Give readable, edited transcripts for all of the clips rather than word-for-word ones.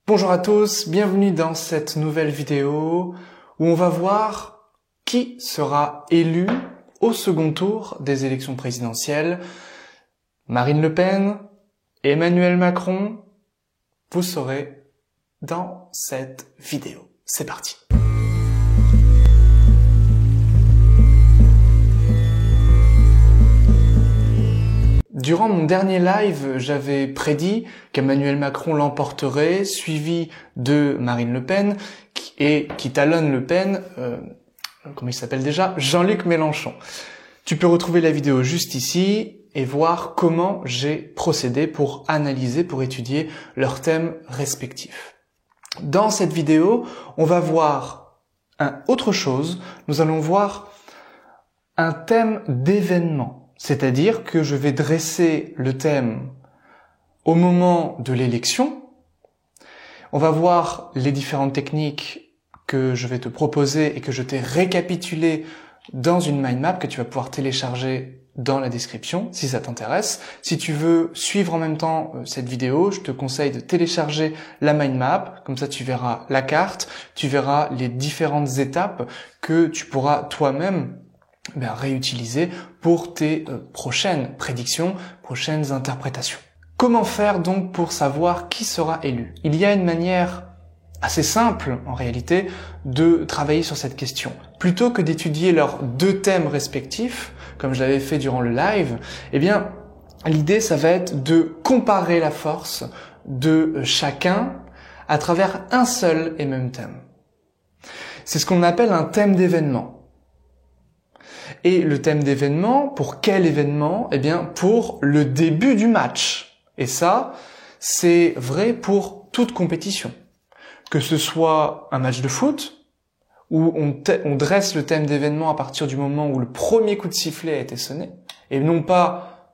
Bonjour à tous, bienvenue dans cette nouvelle vidéo où on va voir qui sera élu au second tour des élections présidentielles. Marine Le Pen, Emmanuel Macron, vous saurez dans cette vidéo. C'est parti. Durant mon dernier live, j'avais prédit qu'Emmanuel Macron l'emporterait, suivi de Marine Le Pen, qui talonne Le Pen, comment il s'appelle déjà, Jean-Luc Mélenchon. Tu peux retrouver la vidéo juste ici et voir comment j'ai procédé pour analyser, pour étudier leurs thèmes respectifs. Dans cette vidéo, on va voir autre chose. Nous allons voir un thème d'événement. C'est-à-dire que je vais dresser le thème au moment de l'élection. On va voir les différentes techniques que je vais te proposer et que je t'ai récapitulées dans une mind map que tu vas pouvoir télécharger dans la description si ça t'intéresse. Si tu veux suivre en même temps cette vidéo, je te conseille de télécharger la mind map. Comme ça, tu verras la carte, tu verras les différentes étapes que tu pourras toi-même réutiliser pour tes prochaines prédictions, prochaines interprétations. Comment faire donc pour savoir qui sera élu? Il y a une manière assez simple, en réalité, de travailler sur cette question. Plutôt que d'étudier leurs deux thèmes respectifs, comme je l'avais fait durant le live, l'idée, ça va être de comparer la force de chacun à travers un seul et même thème. C'est ce qu'on appelle un thème d'événement. Et le thème d'événement, pour quel événement? Pour le début du match. Et ça, c'est vrai pour toute compétition. Que ce soit un match de foot, où on dresse le thème d'événement à partir du moment où le premier coup de sifflet a été sonné, et non pas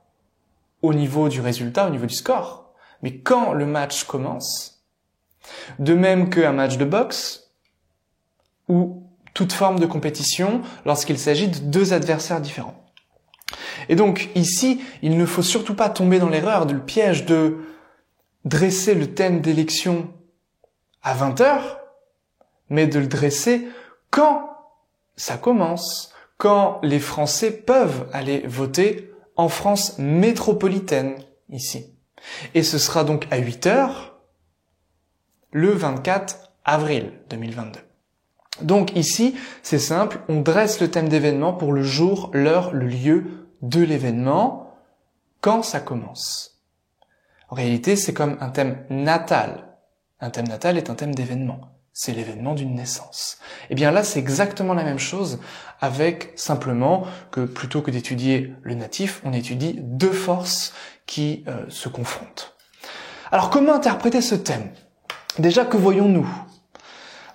au niveau du résultat, au niveau du score, mais quand le match commence. De même qu'un match de boxe, ou toute forme de compétition lorsqu'il s'agit de deux adversaires différents. Et donc ici, il ne faut surtout pas tomber dans l'erreur, le piège de dresser le thème d'élection à 20h, mais de le dresser quand ça commence, quand les Français peuvent aller voter en France métropolitaine, ici. Et ce sera donc à 8h, le 24 avril 2022. Donc ici, c'est simple, on dresse le thème d'événement pour le jour, l'heure, le lieu de l'événement, quand ça commence. En réalité, c'est comme un thème natal. Un thème natal est un thème d'événement. C'est l'événement d'une naissance. Et bien là, c'est exactement la même chose, avec simplement que plutôt que d'étudier le natif, on étudie deux forces qui se confrontent. Alors comment interpréter ce thème? Déjà, que voyons-nous?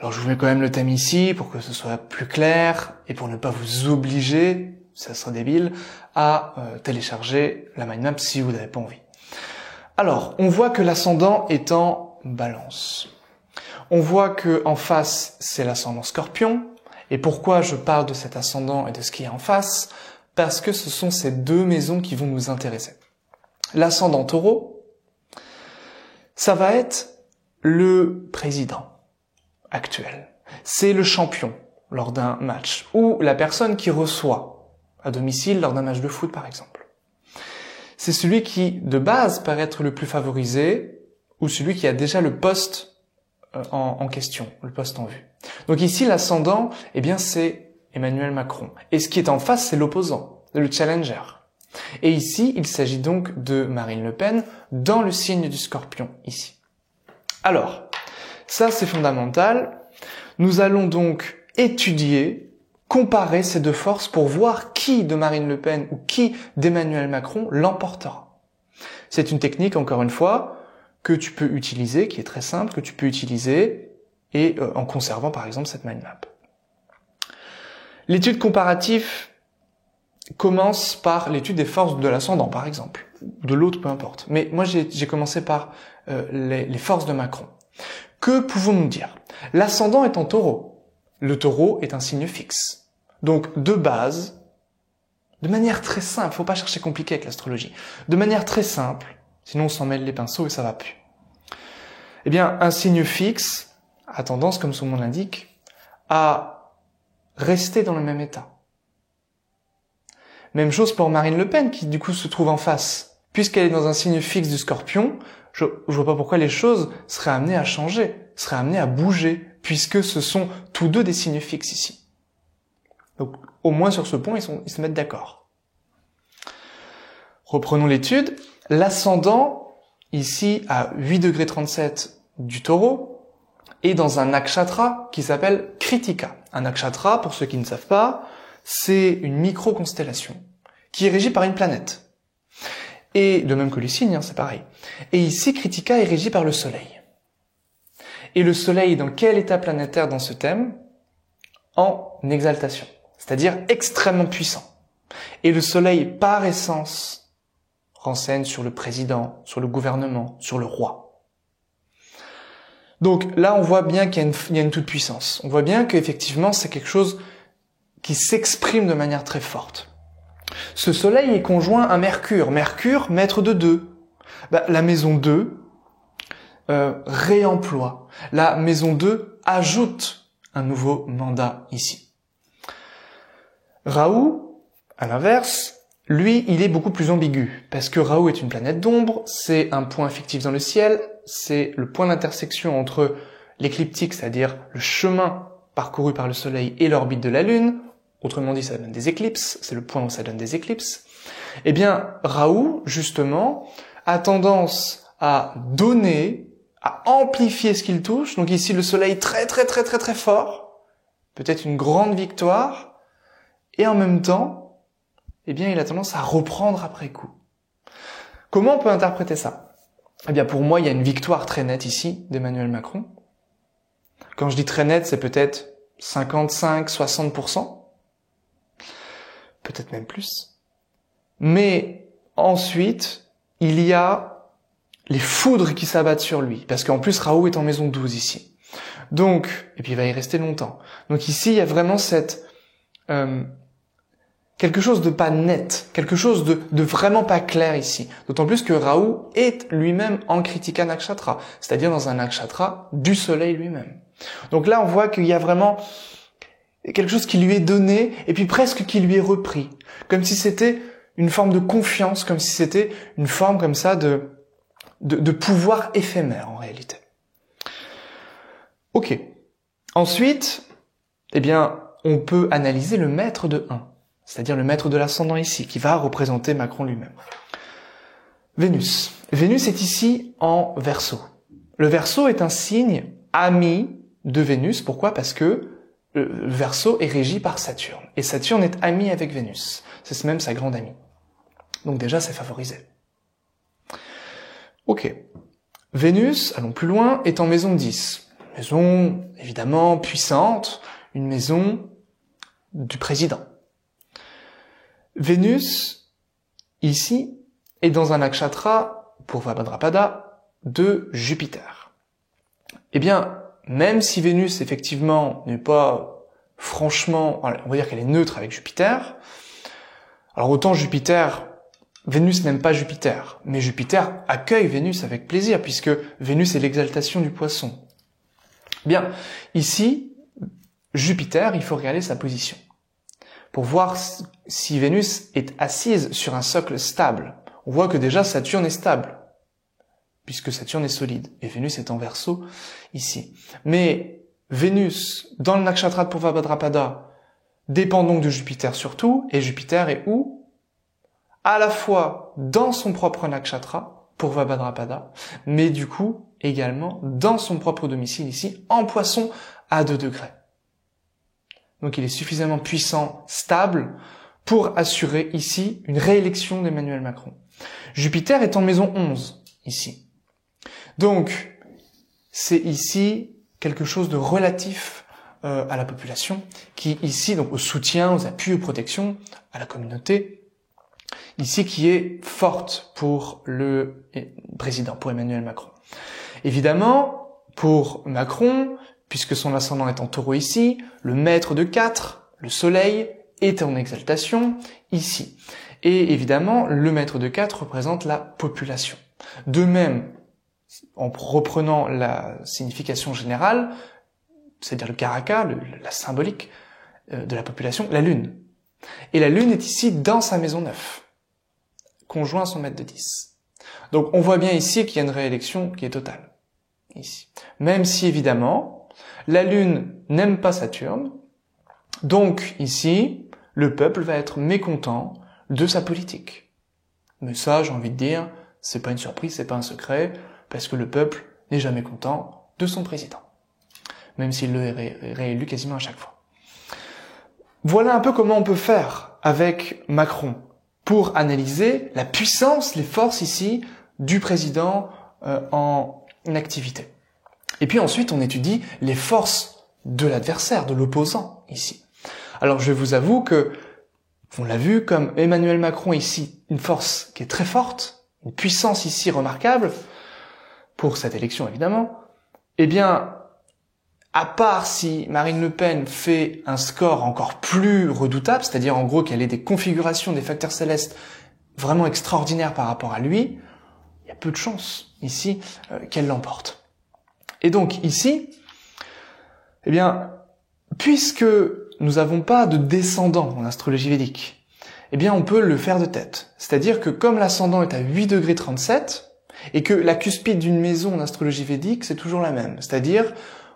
Alors je vous mets quand même le thème ici pour que ce soit plus clair et pour ne pas vous obliger, ça serait débile, à télécharger la mind map si vous n'avez pas envie. Alors, on voit que l'ascendant est en balance. On voit que en face, c'est l'ascendant Scorpion. Et pourquoi je parle de cet ascendant et de ce qui est en face? Parce que ce sont ces deux maisons qui vont nous intéresser. L'ascendant Taureau, ça va être le président actuel. C'est le champion lors d'un match, ou la personne qui reçoit à domicile lors d'un match de foot par exemple. C'est celui qui, de base, paraît être le plus favorisé, ou celui qui a déjà le poste en question, le poste en vue. Donc ici, l'ascendant, c'est Emmanuel Macron. Et ce qui est en face, c'est l'opposant, le challenger. Et ici, il s'agit donc de Marine Le Pen dans le signe du Scorpion, ici. Alors, ça, c'est fondamental. Nous allons donc étudier, comparer ces deux forces pour voir qui de Marine Le Pen ou qui d'Emmanuel Macron l'emportera. C'est une technique, encore une fois, que tu peux utiliser, qui est très simple, que tu peux utiliser et en conservant, par exemple, cette mind map. L'étude comparative commence par l'étude des forces de l'ascendant, par exemple, de l'autre, peu importe. Mais moi, j'ai commencé par les forces de Macron. Que pouvons-nous dire? L'ascendant est en Taureau. Le Taureau est un signe fixe. Donc, de base, de manière très simple, faut pas chercher compliqué avec l'astrologie, de manière très simple, sinon on s'en mêle les pinceaux et ça va plus. Eh bien, un signe fixe a tendance, comme son nom l'indique, à rester dans le même état. Même chose pour Marine Le Pen, qui du coup se trouve en face. Puisqu'elle est dans un signe fixe du Scorpion, je vois pas pourquoi les choses seraient amenées à changer, seraient amenées à bouger, puisque ce sont tous deux des signes fixes ici. Donc, au moins sur ce point, ils se mettent d'accord. Reprenons l'étude. L'ascendant, ici, à 8,37 degrés du Taureau, est dans un nakshatra qui s'appelle Kritika. Un nakshatra, pour ceux qui ne savent pas, c'est une micro-constellation qui est régie par une planète. Et de même que les signes, c'est pareil. Et ici, Kritika est régie par le Soleil. Et le Soleil est dans quel état planétaire dans ce thème? En exaltation, c'est-à-dire extrêmement puissant. Et le Soleil, par essence, renseigne sur le président, sur le gouvernement, sur le roi. Donc là, on voit bien qu'il y a une toute-puissance. On voit bien qu'effectivement, c'est quelque chose qui s'exprime de manière très forte. Ce Soleil est conjoint à Mercure. Mercure, maître de 2. La maison 2 réemploie. La maison 2 ajoute un nouveau mandat ici. Rahu, à l'inverse, lui, il est beaucoup plus ambigu, parce que Rahu est une planète d'ombre, c'est un point fictif dans le ciel, c'est le point d'intersection entre l'écliptique, c'est-à-dire le chemin parcouru par le Soleil et l'orbite de la Lune. Autrement dit, ça donne des éclipses, c'est le point où ça donne des éclipses. Eh bien, Rahu, justement, a tendance à donner, à amplifier ce qu'il touche. Donc ici, le Soleil très fort, peut-être une grande victoire, et en même temps, eh bien, il a tendance à reprendre après coup. Comment on peut interpréter ça? Eh bien, pour moi, il y a une victoire très nette ici d'Emmanuel Macron. Quand je dis très nette, c'est peut-être 55-60%. Peut-être même plus. Mais ensuite, il y a les foudres qui s'abattent sur lui. Parce qu'en plus, Rahu est en maison 12 ici. Donc, et puis il va y rester longtemps. Donc ici, il y a vraiment cette... quelque chose de pas net, quelque chose de vraiment pas clair ici. D'autant plus que Rahu est lui-même en Kritika Nakshatra, c'est-à-dire dans un Nakshatra du Soleil lui-même. Donc là, on voit qu'il y a vraiment quelque chose qui lui est donné, et puis presque qui lui est repris. Comme si c'était une forme de confiance, comme si c'était une forme comme ça de pouvoir éphémère, en réalité. Ok. Ensuite, eh bien, on peut analyser le maître de 1, c'est-à-dire le maître de l'ascendant ici, qui va représenter Macron lui-même. Vénus. Vénus est ici en Verseau. Le Verseau est un signe ami de Vénus. Pourquoi? Parce que le Verseau est régi par Saturne. Et Saturne est ami avec Vénus. C'est même sa grande amie. Donc déjà, c'est favorisé. Ok. Vénus, allons plus loin, est en maison 10. Maison, évidemment, puissante. Une maison du président. Vénus, ici, est dans un nakshatra, pour Vabhadrapada, de Jupiter. Eh bien, même si Vénus, effectivement, n'est pas franchement... On va dire qu'elle est neutre avec Jupiter. Alors autant Jupiter... Vénus n'aime pas Jupiter, mais Jupiter accueille Vénus avec plaisir, puisque Vénus est l'exaltation du poisson. Bien, ici, Jupiter, il faut regarder sa position, pour voir si Vénus est assise sur un socle stable. On voit que déjà Saturne est stable, puisque Saturne est solide, et Vénus est en Verseau ici. Mais Vénus, dans le nakshatra de Purvabhadrapada, dépend donc de Jupiter surtout, et Jupiter est où? À la fois dans son propre nakshatra, Purvabhadrapada, mais du coup également dans son propre domicile ici, en Poisson, à 2 degrés. Donc il est suffisamment puissant, stable, pour assurer ici une réélection d'Emmanuel Macron. Jupiter est en maison 11, ici. Donc, c'est ici quelque chose de relatif à la population, qui ici, donc au soutien, aux appuis, aux protections, à la communauté, ici qui est forte pour le président, pour Emmanuel Macron. Évidemment, pour Macron, puisque son ascendant est en Taureau ici, le maître de 4, le Soleil, est en exaltation ici. Et évidemment, le maître de 4 représente la population. De même, en reprenant la signification générale, c'est-à-dire le karaka, la symbolique de la population, la lune. Et la lune est ici dans sa maison 9, conjoint à son maître de 10. Donc on voit bien ici qu'il y a une réélection qui est totale, ici. Même si évidemment, la lune n'aime pas Saturne, donc ici, le peuple va être mécontent de sa politique. Mais ça, j'ai envie de dire, c'est pas une surprise, c'est pas un secret, parce que le peuple n'est jamais content de son président. Même s'il le est réélu quasiment à chaque fois. Voilà un peu comment on peut faire avec Macron pour analyser la puissance, les forces ici du président en activité. Et puis ensuite, on étudie les forces de l'adversaire, de l'opposant ici. Alors je vous avoue que, on l'a vu, comme Emmanuel Macron ici, une force qui est très forte, une puissance ici remarquable, pour cette élection évidemment, eh bien, à part si Marine Le Pen fait un score encore plus redoutable, c'est-à-dire en gros qu'elle ait des configurations des facteurs célestes vraiment extraordinaires par rapport à lui, il y a peu de chances ici qu'elle l'emporte. Et donc ici, eh bien, puisque nous n'avons pas de descendant en astrologie védique, eh bien on peut le faire de tête. C'est-à-dire que comme l'ascendant est à 8 degrés 37, et que la cuspide d'une maison en astrologie védique, c'est toujours la même. C'est-à-dire,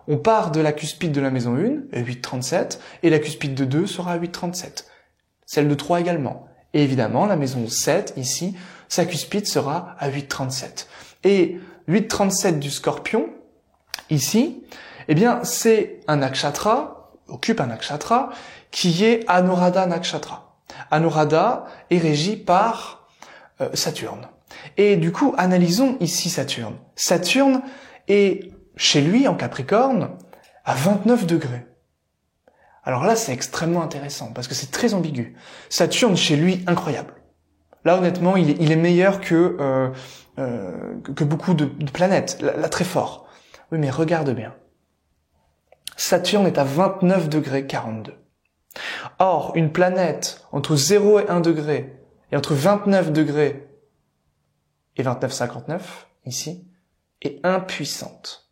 on part de la cuspide de la maison 1, 8,37, et la cuspide de 2 sera à 8,37. Celle de 3 également. Et évidemment, la maison 7, ici, sa cuspide sera à 8,37. Et 8,37 du Scorpion, ici, eh bien, c'est un nakshatra, occupe un nakshatra, qui est Anuradha nakshatra. Anuradha est régi par Saturne. Et du coup, analysons ici Saturne. Saturne est chez lui, en Capricorne, à 29 degrés. Alors là, c'est extrêmement intéressant, parce que c'est très ambigu. Saturne, chez lui, incroyable. Là, honnêtement, il est meilleur que beaucoup de planètes, là, très fort. Oui, mais regarde bien. Saturne est à 29 degrés 42. Or, une planète entre 0 et 1 degré, et entre 29 degrés et 29,59, ici, est impuissante.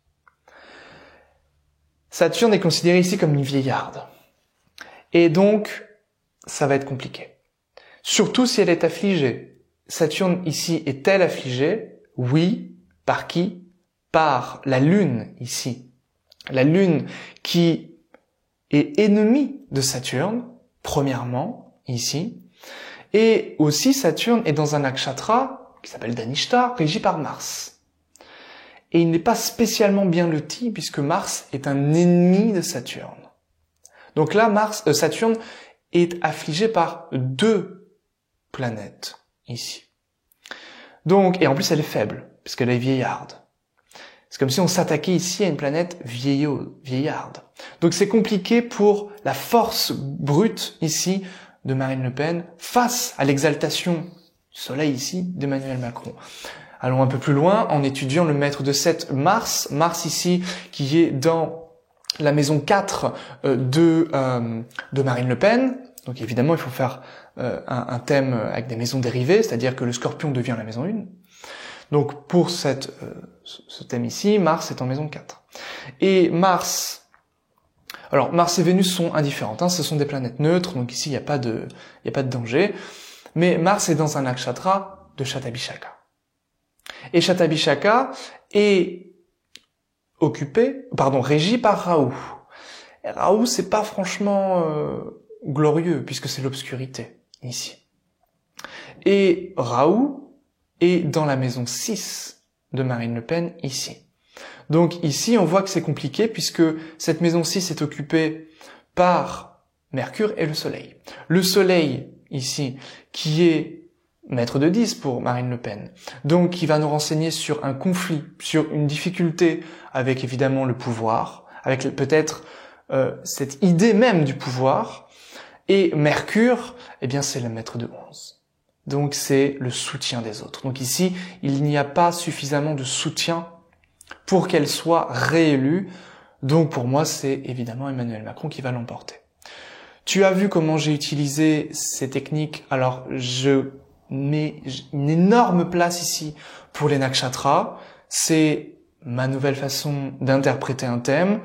Saturne est considérée ici comme une vieillarde. Et donc, ça va être compliqué. Surtout si elle est affligée. Saturne ici est-elle affligée? Oui. Par qui? Par la Lune ici. La Lune qui est ennemie de Saturne, premièrement, ici. Et aussi Saturne est dans un nakshatra qui s'appelle Dhanishta, régi par Mars. Et il n'est pas spécialement bien loti, puisque Mars est un ennemi de Saturne. Donc là, Saturne est affligé par 2 planètes, ici. Donc, et en plus elle est faible, puisqu'elle est vieillarde. C'est comme si on s'attaquait ici à une planète vieillarde. Donc c'est compliqué pour la force brute, ici, de Marine Le Pen, face à l'exaltation Soleil ici d'Emmanuel Macron. Allons un peu plus loin en étudiant le maître de 7 Mars. Mars ici qui est dans la maison 4 de Marine Le Pen. Donc évidemment il faut faire un thème avec des maisons dérivées, c'est-à-dire que le Scorpion devient la maison 1. Donc pour ce thème ici, Mars est en maison 4. Et Mars et Vénus sont indifférentes, ce sont des planètes neutres, donc ici il n'y a pas de danger. Mais Mars est dans un nakshatra de Shatabhishaka. Et Shatabhishaka est régi par Rahu. Et Rahu, c'est pas franchement glorieux, puisque c'est l'obscurité, ici. Et Rahu est dans la maison 6 de Marine Le Pen, ici. Donc ici, on voit que c'est compliqué, puisque cette maison 6 est occupée par Mercure et le Soleil. Le Soleil, ici, qui est maître de 10 pour Marine Le Pen. Donc, qui va nous renseigner sur un conflit, sur une difficulté avec évidemment le pouvoir, avec peut-être cette idée même du pouvoir. Et Mercure, eh bien, c'est le maître de 11. Donc, c'est le soutien des autres. Donc ici, il n'y a pas suffisamment de soutien pour qu'elle soit réélue. Donc, pour moi, c'est évidemment Emmanuel Macron qui va l'emporter. Tu as vu comment j'ai utilisé ces techniques. Alors, je mets une énorme place ici pour les nakshatras. c'est ma nouvelle façon d'interpréter un thème,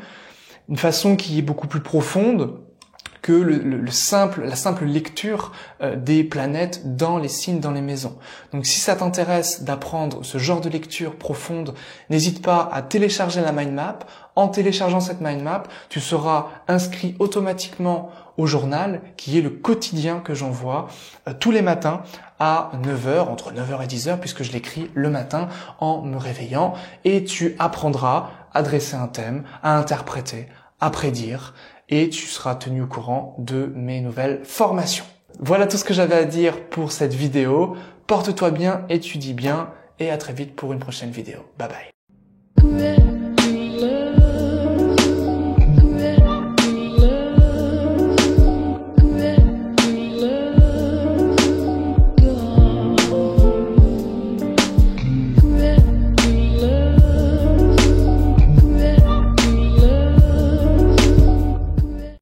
une façon qui est beaucoup plus profonde que la simple lecture des planètes dans les signes, dans les maisons. Donc si ça t'intéresse d'apprendre ce genre de lecture profonde, n'hésite pas à télécharger la mind map. En téléchargeant cette mind map, tu seras inscrit automatiquement au journal, qui est le quotidien que j'envoie tous les matins à 9h, entre 9h et 10h, puisque je l'écris le matin en me réveillant, et tu apprendras à dresser un thème, à interpréter, à prédire, et tu seras tenu au courant de mes nouvelles formations. Voilà tout ce que j'avais à dire pour cette vidéo. Porte-toi bien, étudie bien, et à très vite pour une prochaine vidéo. Bye bye.